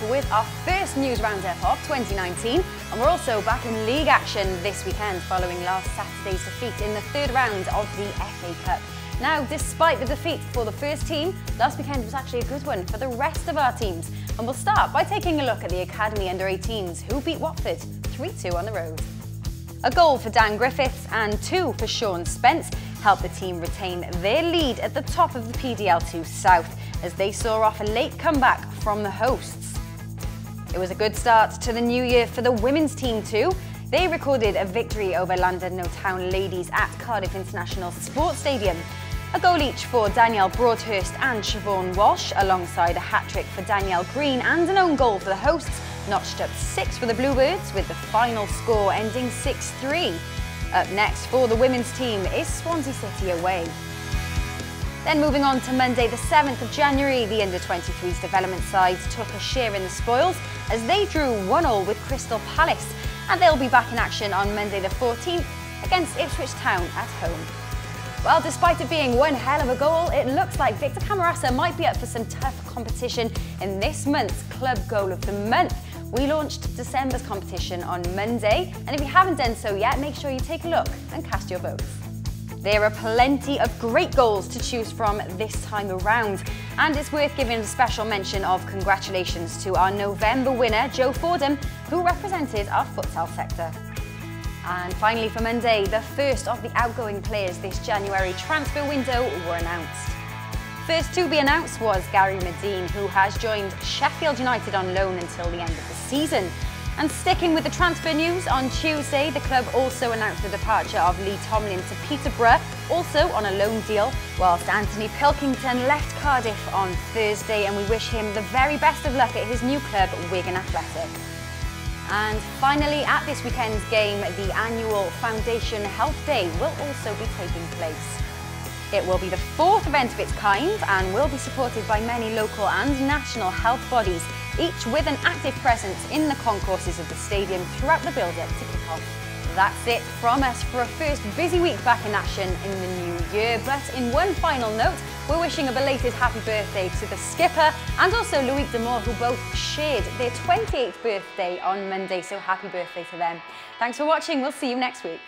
with our first news roundup of 2019, and we're also back in league action this weekend following last Saturday's defeat in the third round of the FA Cup. Now, despite the defeat for the first team, last weekend was actually a good one for the rest of our teams, and we'll start by taking a look at the Academy Under-18s who beat Watford 3-2 on the road. A goal for Dan Griffiths and 2 for Sean Spence helped the team retain their lead at the top of the PDL2 South as they saw off a late comeback from the hosts. It was a good start to the new year for the women's team too. They recorded a victory over Llandudno Town ladies at Cardiff International Sports Stadium. A goal each for Danielle Broadhurst and Siobhan Walsh, alongside a hat-trick for Danielle Green and an own goal for the hosts, notched up 6 for the Bluebirds, with the final score ending 6-3. Up next for the women's team is Swansea City away. Then moving on to Monday the 7th of January, the Under-23s development sides took a share in the spoils as they drew 1-1 with Crystal Palace, and they'll be back in action on Monday the 14th against Ipswich Town at home. Well, despite it being one hell of a goal, it looks like Victor Camarasa might be up for some tough competition in this month's Club Goal of the Month. We launched December's competition on Monday, and if you haven't done so yet, make sure you take a look and cast your votes. There are plenty of great goals to choose from this time around, and it's worth giving a special mention of congratulations to our November winner, Joe Fordham, who represented our futsal sector. And finally for Monday, the first of the outgoing players this January transfer window were announced. First to be announced was Gary Medine, who has joined Sheffield United on loan until the end of the season. And sticking with the transfer news, on Tuesday the club also announced the departure of Lee Tomlin to Peterborough, also on a loan deal, whilst Anthony Pilkington left Cardiff on Thursday, and we wish him the very best of luck at his new club, Wigan Athletic. And finally, at this weekend's game, the annual Foundation Health Day will also be taking place. It will be the 4th event of its kind and will be supported by many local and national health bodies, each with an active presence in the concourses of the stadium throughout the build-up to kick-off. That's it from us for a first busy week back in action in the new year. But in one final note, we're wishing a belated happy birthday to the skipper and also Loïc Demore, who both shared their 28th birthday on Monday, so happy birthday to them. Thanks for watching, we'll see you next week.